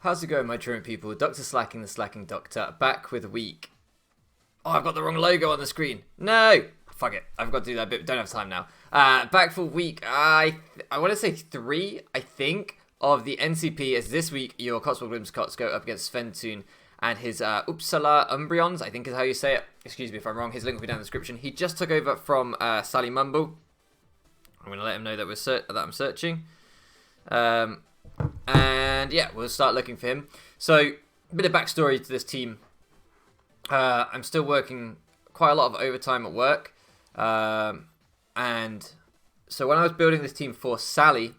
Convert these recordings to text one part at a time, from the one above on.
How's it going, my truant people? Dr. Slacking, the Slacking Doctor, back with a week. Oh, I've got the wrong logo on the screen. No! Fuck it. I've got to do that bit. Don't have time now. Back for week, I want to say 3, I think, of the NCP, as this week your Cotswold Whimsicotts go up against Sventhoon and his Uppsala Umbreons, I think is how you say it. Excuse me if I'm wrong. His link will be down in the description. He just took over from Sally Mumble. I'm going to let him know that I'm searching. And yeah, we'll start looking for him. So, a bit of backstory to this team. I'm still working quite a lot of overtime at work. And so when I was building this team for Sally,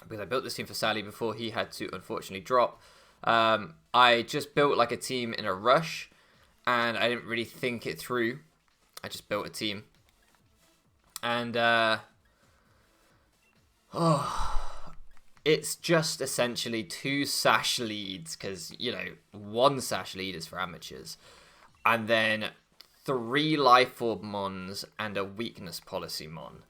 because I built this team for Sally before he had to unfortunately drop, I just built like a team in a rush, and I didn't really think it through. I just built a team. And, it's just essentially 2 sash leads, because, you know, 1 sash lead is for amateurs. And then 3 life orb mons and a weakness policy mon.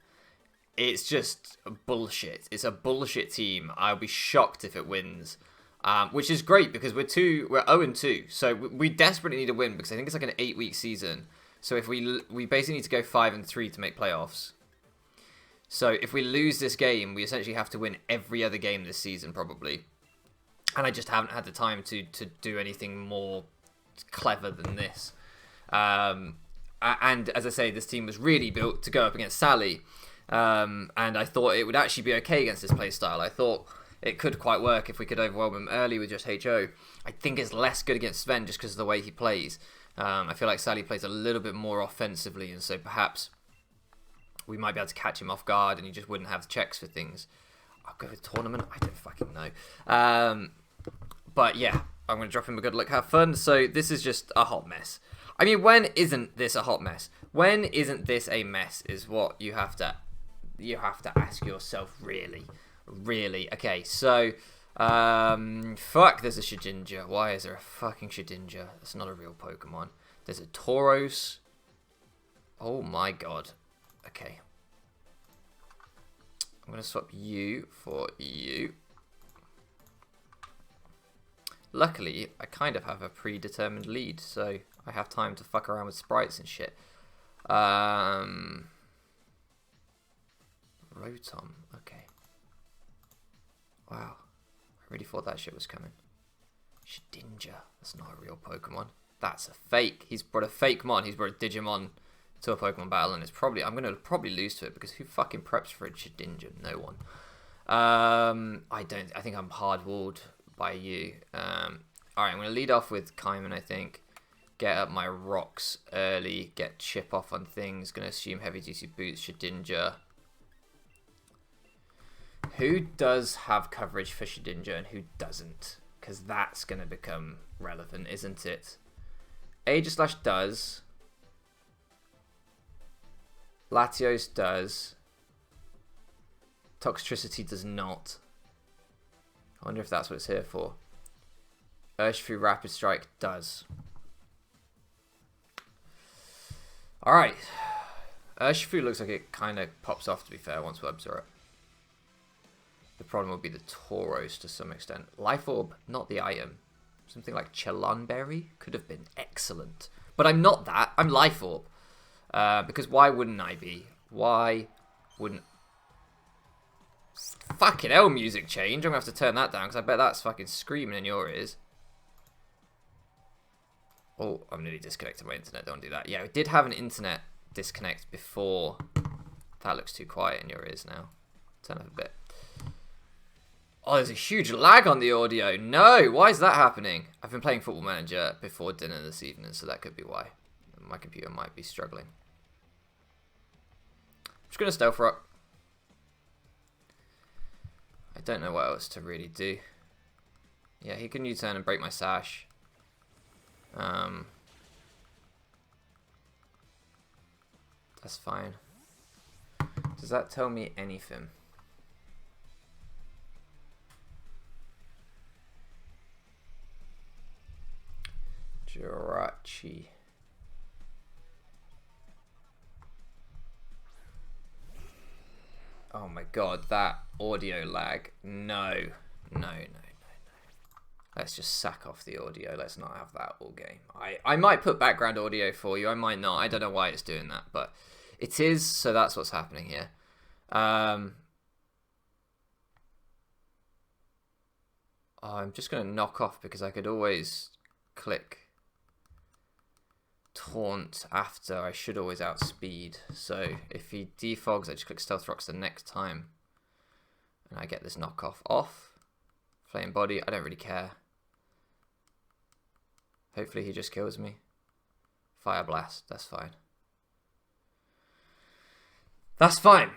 It's just bullshit. It's a bullshit team. I'll be shocked if it wins. Which is great, because we're 0-2. So we desperately need a win, because I think it's like an 8-week season. So if we basically need to go 5-3 to make playoffs. So if we lose this game, we essentially have to win every other game this season, probably. And I just haven't had the time to do anything more clever than this. And as I say, this team was really built to go up against Sally. And I thought it would actually be okay against this playstyle. I thought it could quite work if we could overwhelm him early with just HO. I think it's less good against Sven just because of the way he plays. I feel like Sally plays a little bit more offensively, and so perhaps we might be able to catch him off guard and he just wouldn't have checks for things. I'll go with tournament. I don't fucking know. But yeah, I'm going to drop him a good look. Have fun. So this is just a hot mess. I mean, when isn't this a hot mess? When isn't this a mess is what you have to ask yourself, really. Really. Okay, so fuck, there's a Shedinja. Why is there a fucking Shedinja? That's not a real Pokemon. There's a Tauros. Oh my god. Okay. I'm going to swap you for you. Luckily, I kind of have a predetermined lead, so I have time to fuck around with sprites and shit. Rotom. Okay. Wow. I really thought that shit was coming. Shedinja. That's not a real Pokemon. That's a fake. He's brought a fake mon. He's brought a Digimon to a Pokemon battle, and I'm going to probably lose to it, because who fucking preps for a Shedinja? No one. I think I'm hard-walled by you. Alright, I'm going to lead off with Kaiman, I think. Get up my rocks early, get chip off on things. Going to assume heavy-duty boots, Shedinja. Who does have coverage for Shedinja and who doesn't? Because that's going to become relevant, isn't it? Aegislash does. Latios does. Toxtricity does not. I wonder if that's what it's here for. Urshifu Rapid Strike does. Alright. Urshifu looks like it kind of pops off, to be fair, once we absorb it. The problem will be the Tauros to some extent. Life Orb, not the item. Something like Chelonberry could have been excellent. But I'm not that. I'm Life Orb. Because why wouldn't I be? Why wouldn't... Fucking hell, music change. I'm going to have to turn that down, because I bet that's fucking screaming in your ears. Oh, I'm nearly disconnected my internet. Don't do that. Yeah, we did have an internet disconnect before. That looks too quiet in your ears now. Turn up a bit. Oh, there's a huge lag on the audio. No, why is that happening? I've been playing Football Manager before dinner this evening, so that could be why. My computer might be struggling. I'm just going to stealth rock. I don't know what else to really do. Yeah, he can U-turn and break my sash. That's fine. Does that tell me anything? Jirachi. Oh my god, that audio lag. No. No, no, no, no. Let's just sack off the audio. Let's not have that all game. I might put background audio for you. I might not. I don't know why it's doing that, but it is. So that's what's happening here. I'm just going to knock off because I could always click taunt after. I should always outspeed. So if he defogs, I just click Stealth Rocks the next time. And I get this knockoff off. Flame Body, I don't really care. Hopefully he just kills me. Fire Blast, that's fine. That's fine.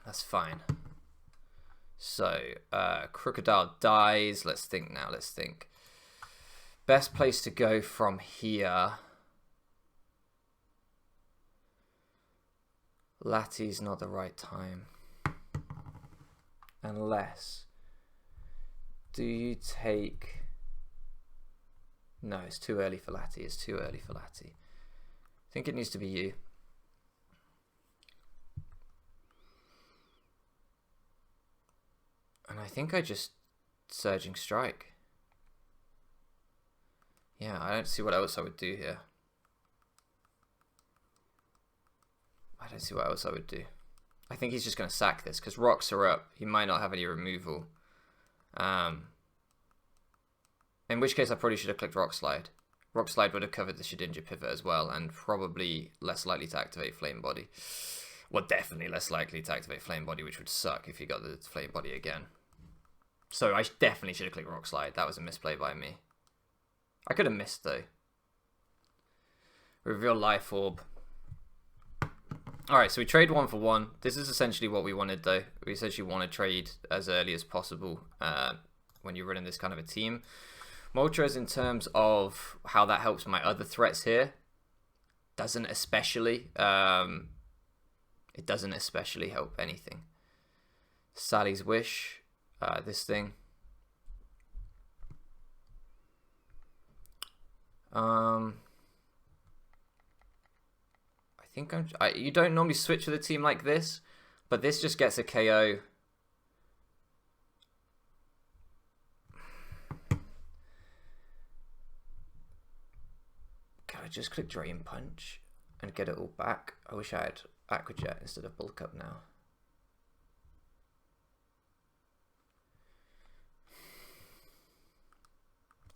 That's fine. So, Crocodile dies. Let's think now, let's think. Best place to go from here. Lattie's not the right time. Unless... Do you take... No, it's too early for Lattie. It's too early for Lattie. I think it needs to be you. And I think I just Surging Strike. Yeah, I don't see what else I would do here. I don't see what else I would do. I think he's just going to sack this because rocks are up. He might not have any removal. In which case I probably should have clicked Rock Slide. Rock Slide would have covered the Shedinja pivot as well and probably less likely to activate Flame Body. Well, definitely less likely to activate Flame Body, which would suck if you got the Flame Body again. So I definitely should have clicked Rock Slide. That was a misplay by me. I could have missed though. Reveal Life Orb. Alright, so we trade 1 for 1. This is essentially what we wanted though. We essentially want to trade as early as possible when you're running this kind of a team. Moltres, in terms of how that helps my other threats here, doesn't especially. It doesn't especially help anything. Sally's Wish, this thing. I think you don't normally switch with a team like this, but this just gets a KO. Can I just click Drain Punch and get it all back? I wish I had Aquajet instead of Bulk Up now.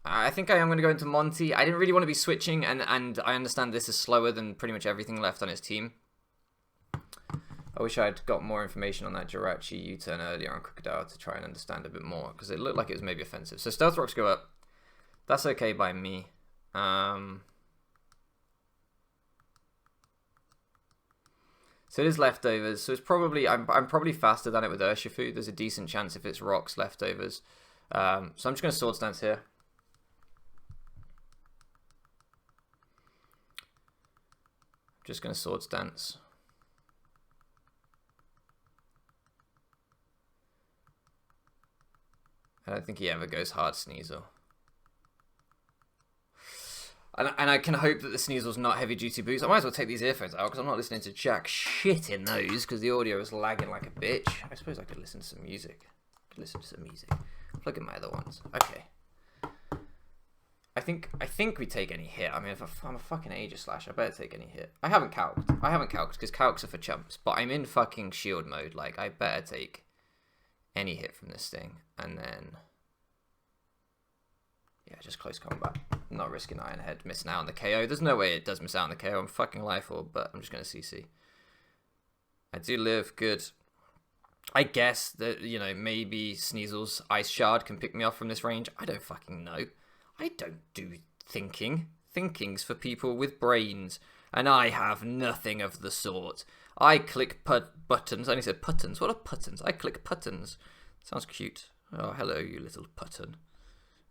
I think I am going to go into Monty. I didn't really want to be switching, and I understand this is slower than pretty much everything left on his team. I wish I had got more information on that Jirachi U-turn earlier on Crocodile to try and understand a bit more, because it looked like it was maybe offensive. So Stealth Rocks go up. That's okay by me. So it is leftovers. So it's probably I'm probably faster than it with Urshifu. There's a decent chance if it's rocks leftovers. So I'm just going to Sword Stance here. Just going to Sword Stance. I don't think he ever goes hard Sneasel. And I can hope that the Sneasel's not heavy duty boost. I might as well take these earphones out because I'm not listening to jack shit in those because the audio is lagging like a bitch. I suppose I could listen to some music. Plug in my other ones. Okay. I think we take any hit. I mean, if I'm a fucking Aegislash, I better take any hit. I haven't calced because calcs are for chumps. But I'm in fucking shield mode. Like, I better take any hit from this thing. And then... yeah, just close combat. I'm not risking Iron Head, missing out on the KO. There's no way it does miss out on the KO. I'm fucking Life Orb, but I'm just going to CC. I do live good. I guess that, you know, maybe Sneasel's Ice Shard can pick me off from this range. I don't fucking know. I don't do thinking. Thinking's for people with brains, and I have nothing of the sort. I click buttons. I only said puttons. What are puttons? I click puttons. Sounds cute. Oh, hello, you little putton.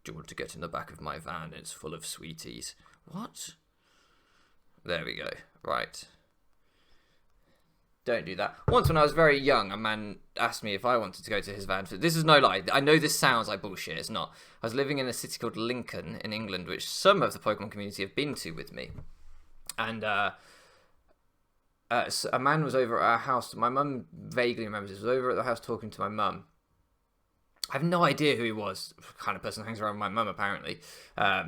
Do you want to get in the back of my van? It's full of sweeties. What? There we go. Right. Don't do that. Once when I was very young, a man asked me if I wanted to go to his van. This is no lie. I know this sounds like bullshit. It's not. I was living in a city called Lincoln in England, which some of the Pokemon community have been to with me. And a man was over at our house. My mum vaguely remembers this. Was over at the house talking to my mum. I have no idea who he was. Kind of person who hangs around with my mum, apparently.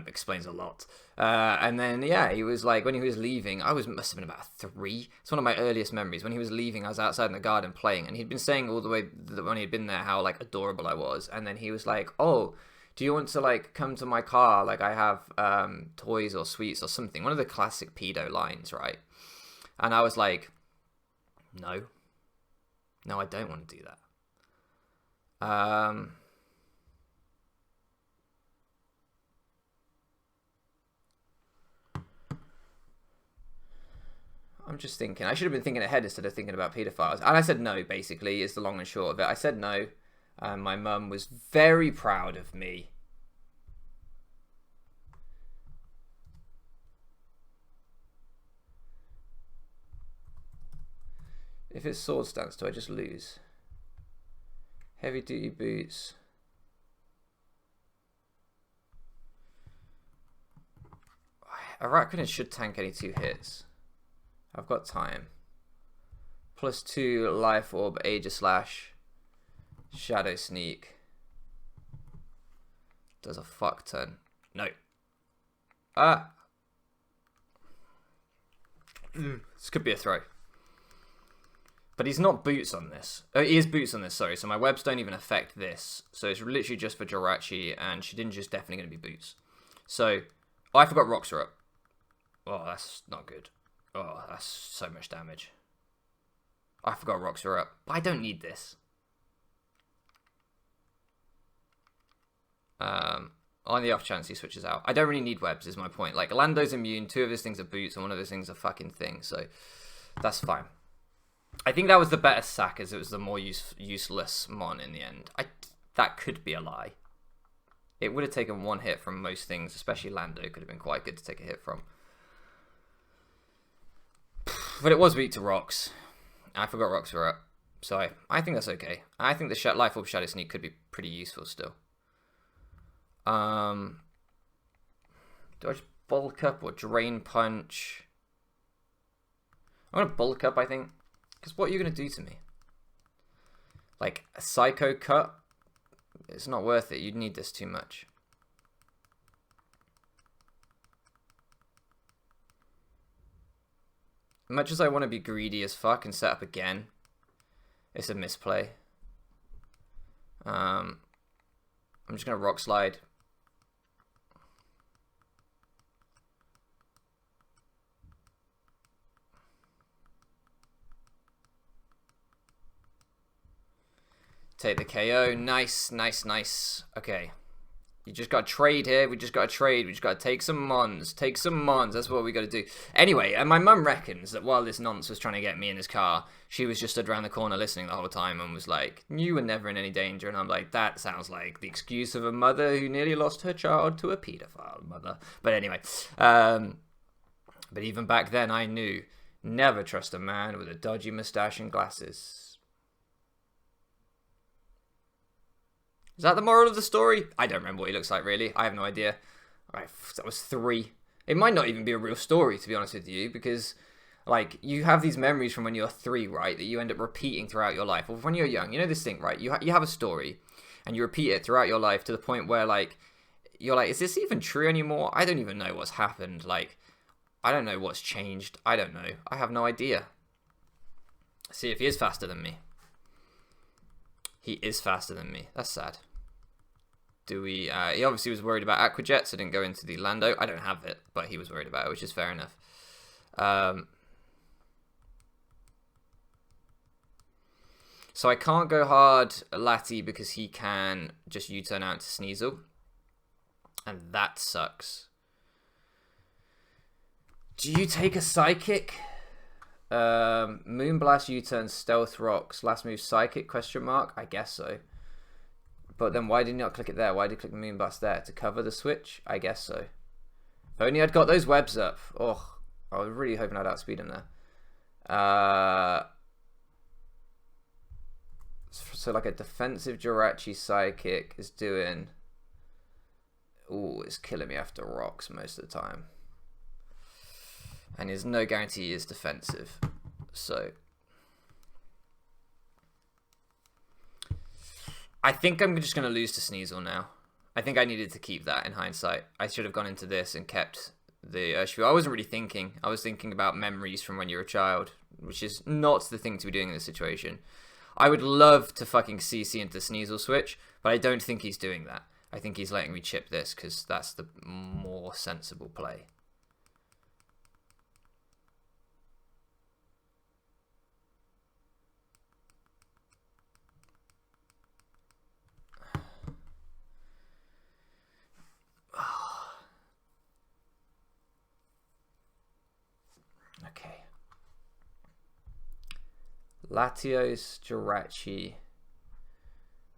Explains a lot. And then, yeah, he was like, when he was leaving, must have been about 3. It's one of my earliest memories. When he was leaving, I was outside in the garden playing, and he'd been saying all the way when he'd been there how, like, adorable I was. And then he was like, oh, do you want to, like, come to my car? Like, I have toys or sweets or something. One of the classic pedo lines, right? And I was like, no. No, I don't want to do that. I'm just thinking. I should have been thinking ahead instead of thinking about pedophiles. And I said no, basically, is the long and short of it. I said no. My mum was very proud of me. If it's sword stance, do I just lose? Heavy duty boots. Arachnid should tank any 2 hits. I've got time. +2 life orb, Aegis slash, shadow sneak. Does a fuck ton. No. This could be a throw. But he's not boots on this. He is boots on this, sorry. So my webs don't even affect this. So it's literally just for Jirachi, and Shedinja's definitely going to be boots. So, I forgot rocks are up. Oh, that's not good. Oh, that's so much damage. I forgot rocks are up. But I don't need this. On the off chance he switches out. I don't really need webs, is my point. Like, Lando's immune, 2 of his things are boots, and 1 of his things are fucking things. So, that's fine. I think that was the better sack, as it was the more useless mon in the end. That could be a lie. It would have taken 1 hit from most things, especially Lando could have been quite good to take a hit from. But it was weak to rocks. I forgot rocks were up. So I think that's okay. I think the Life Orb Shadow Sneak could be pretty useful still. Do I just bulk up or Drain Punch? I'm going to bulk up, I think. Because what are you going to do to me? Like, a Psycho Cut? It's not worth it. You'd need this too much. Much as I want to be greedy as fuck and set up again, it's a misplay. I'm just going to Rock Slide. Take the KO. Nice, nice, nice. Okay. You just got to trade here. We just got to trade. We just got to take some mons. Take some mons. That's what we got to do. Anyway, and my mum reckons that while this nonce was trying to get me in his car, she was just stood around the corner listening the whole time and was like, you were never in any danger. And I'm like, that sounds like the excuse of a mother who nearly lost her child to a paedophile mother. But anyway, but even back then I knew, never trust a man with a dodgy mustache and glasses. Is that the moral of the story? I don't remember what he looks like, really. I have no idea. Alright, that was 3. It might not even be a real story, to be honest with you, because, like, you have these memories from when you're 3, right, that you end up repeating throughout your life. Or when you're young, you know this thing, right? You have a story, and you repeat it throughout your life to the point where, like, you're like, is this even true anymore? I don't even know what's happened. Like, I don't know what's changed. I don't know. I have no idea. See if he is faster than me. He is faster than me. That's sad. Do we... he obviously was worried about Aquajet, so didn't go into the Lando. I don't have it, but he was worried about it, which is fair enough. So I can't go hard Lati because he can just U-turn out to Sneasel. And that sucks. Do you take a Psychic? Moonblast U-turn, Stealth Rocks, last move Psychic, question mark? I guess so. But then why did you not click it there? Why did you click the Moonblast there? To cover the switch? I guess so. If only I'd got those webs up. Oh, I was really hoping I'd outspeed him there. So like a defensive Jirachi Psychic is doing... Ooh, it's killing me after rocks most of the time. And there's no guarantee he is defensive. So... I think I'm just going to lose to Sneasel now. I think I needed to keep that in hindsight. I should have gone into this and kept the Urshifu. I wasn't really thinking. I was thinking about memories from when you were a child, which is not the thing to be doing in this situation. I would love to fucking CC into Sneasel switch, but I don't think he's doing that. I think he's letting me chip this because that's the more sensible play. Okay. Latios, Jirachi.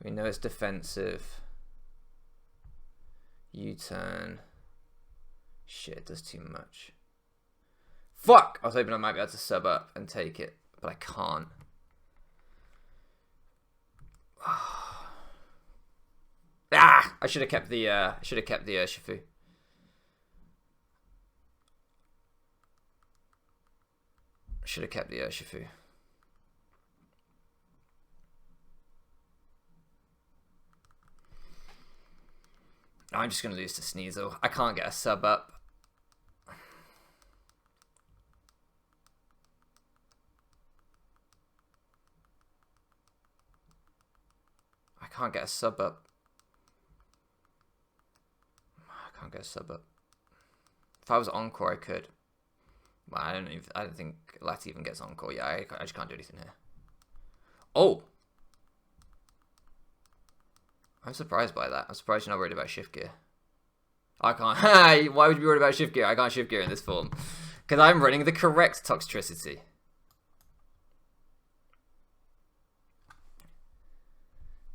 We know it's defensive. U-turn. Shit, it does too much. Fuck! I was hoping I might be able to sub up and take it, but I can't. Ah! I should have kept the Urshifu. Should have kept the Urshifu. I'm just going to lose to Sneasel. I can't get a sub up. I can't get a sub up. I can't get a sub up. If I was Encore, I could. Well, I don't think Lati even gets Encore. Yeah, I just can't do anything here. Oh! I'm surprised by that. I'm surprised you're not worried about shift gear. I can't. Why would you be worried about shift gear? I can't shift gear in this form. Because I'm running the correct Toxtricity.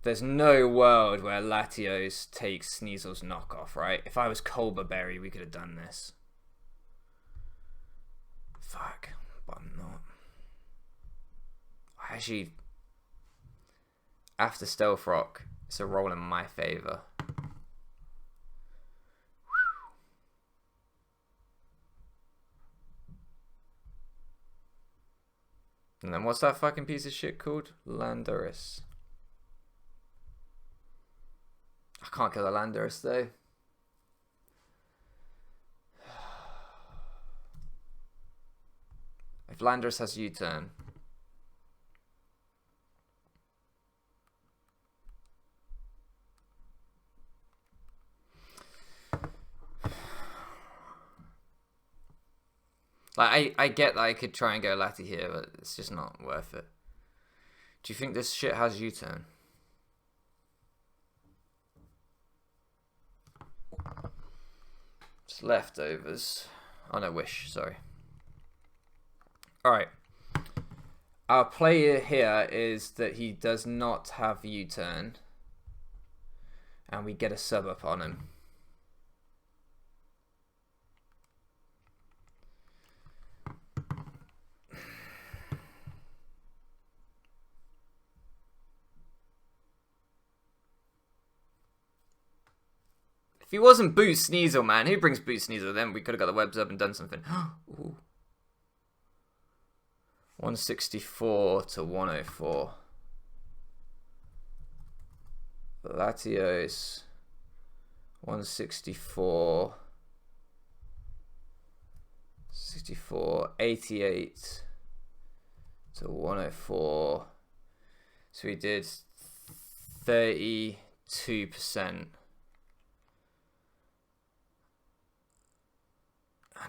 There's no world where Latios takes Sneasel's knockoff, right? If I was Colbur Berry, we could have done this. Fuck. But I'm not. I actually... After Stealth Rock... It's a roll in my favour. And then what's that fucking piece of shit called? Landorus. I can't kill a Landorus though. If Landorus has U-turn. Like, I get that I could try and go Lati here, but it's just not worth it. Do you think this shit has U-turn? It's leftovers. Oh no, Wish, sorry. Alright. Our play here is that he does not have U-turn. And we get a sub up on him. If he wasn't Boot Sneasel, man, who brings Boot Sneasel? Then we could have got the webs up and done something. Ooh. 164 to 104. Latios. 164. 64. 88 to 104. So we did 32%.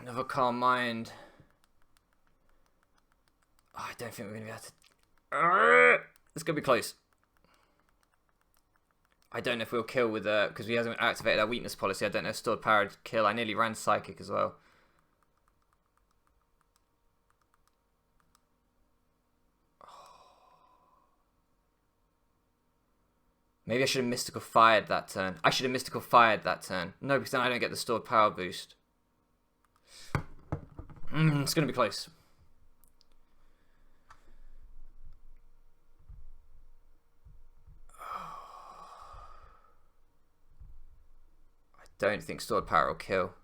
Another Calm Mind. Oh, I don't think we're going to be able to... It's going to be close. I don't know if we'll kill with... Because we haven't activated our weakness policy. I don't know if Stored Power would kill. I nearly ran Psychic as well. Maybe I should have Mystical Fired that turn. I should have Mystical Fired that turn. No, because then I don't get the Stored Power boost. It's going to be close. I don't think Stored Power will kill.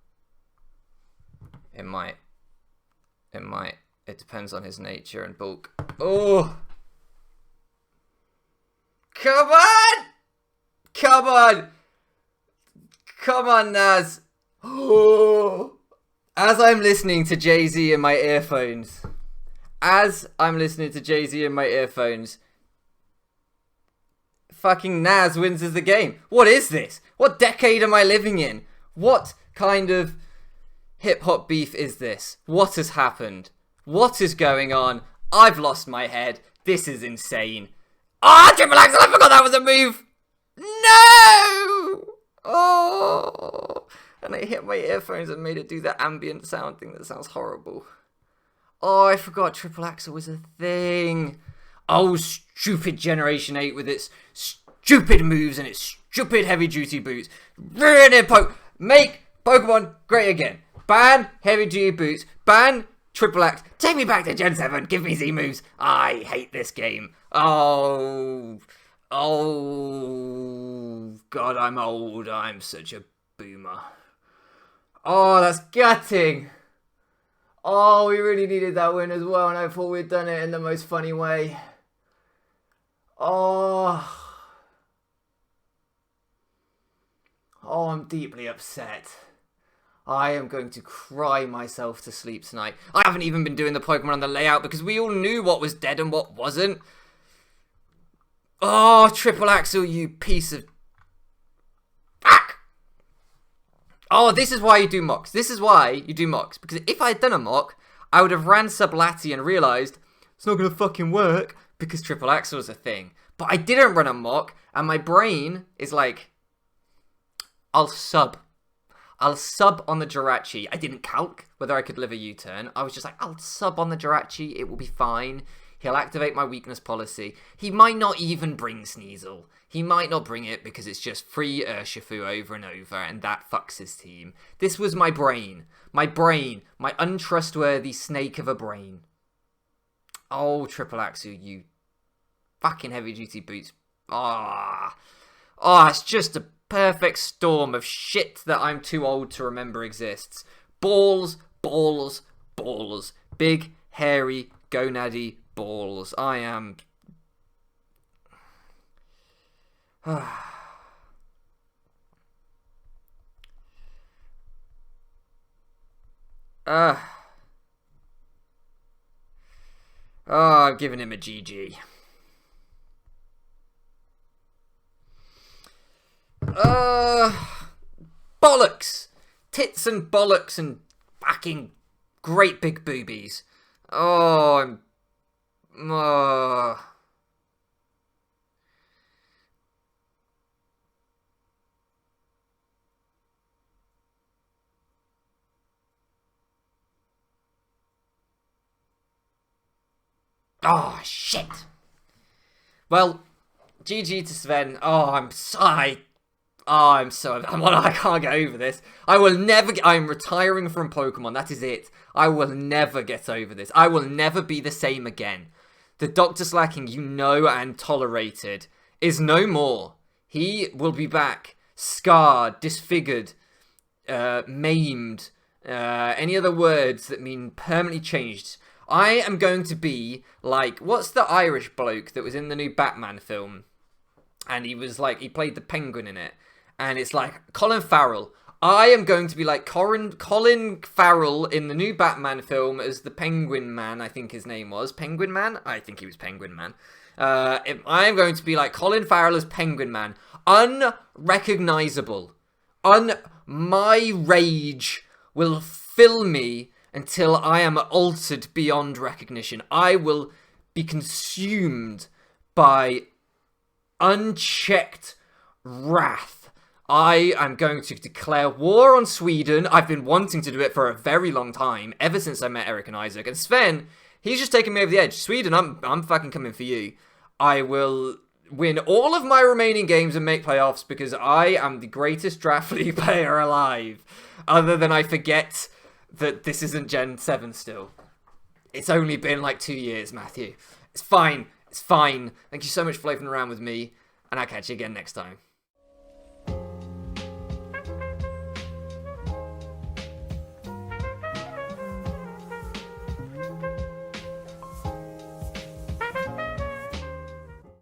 It might. It might. It depends on his nature and bulk. Oh! Come on! Come on! Come on, Naz! Oh. As I'm listening to Jay-Z in my earphones, fucking Naz wins as the game. What is this? What decade am I living in? What kind of hip-hop beef is this? What has happened? What is going on? I've lost my head. This is insane. Ah, triple axel! I forgot that was a move! No! Oh! And I hit my earphones and made it do that ambient sound thing that sounds horrible. Oh, I forgot triple axel was a thing. Oh, stupid Generation 8 with its stupid moves and its stupid heavy-duty boots. Ruin it, make Pokemon great again. Ban heavy-duty boots. Ban triple axe. Take me back to Gen 7. Give me Z moves. I hate this game. Oh, God, I'm old. I'm such a boomer. Oh, that's gutting. Oh, we really needed that win as well, and I thought we'd done it in the most funny way. Oh, I'm deeply upset. I am going to cry myself to sleep tonight. I haven't even been doing the Pokemon on the layout because we all knew what was dead and what wasn't. Oh, triple axel, you piece of... Oh, this is why you do mocks. This is why you do mocks. Because if I had done a mock, I would have ran Sublatti and realised it's not going to fucking work because triple axel is a thing. But I didn't run a mock, and my brain is like, I'll sub on the Jirachi. I didn't calc whether I could live a U-turn. I was just like, I'll sub on the Jirachi. It will be fine. He'll activate my weakness policy. He might not even bring Sneasel. He might not bring it because it's just free Urshifu over and over, and that fucks his team. This was my brain. My untrustworthy snake of a brain. Oh, triple axel, you fucking heavy-duty boots. It's just a perfect storm of shit that I'm too old to remember exists. Balls, balls, balls. Big, hairy, gonady balls. I am... I'm giving him a GG. Bollocks! Tits and bollocks and fucking great big boobies. Oh, Oh, shit. Well, GG to Sven. I can't get over this. I'm retiring from Pokemon. That is it. I will never get over this. I will never be the same again. The Dr. Slacking you know and tolerated is no more. He will be back, scarred, disfigured, maimed, any other words that mean permanently changed. I am going to be like, what's the Irish bloke that was in the new Batman film? And he played the Penguin in it. And it's like Colin Farrell. I am going to be like Colin Farrell in the new Batman film as the Penguin Man, I think his name was. Penguin Man? I think he was Penguin Man. I am going to be like Colin Farrell as Penguin Man. Unrecognizable. My rage will fill me until I am altered beyond recognition. I will be consumed by unchecked wrath. I am going to declare war on Sweden. I've been wanting to do it for a very long time, ever since I met Eric and Isaac. And Sven, he's just taking me over the edge. Sweden, I'm fucking coming for you. I will win all of my remaining games and make playoffs because I am the greatest Draft League player alive. Other than I forget that this isn't Gen 7 still. It's only been like 2 years, Matthew. It's fine. It's fine. Thank you so much for loafing around with me, and I'll catch you again next time.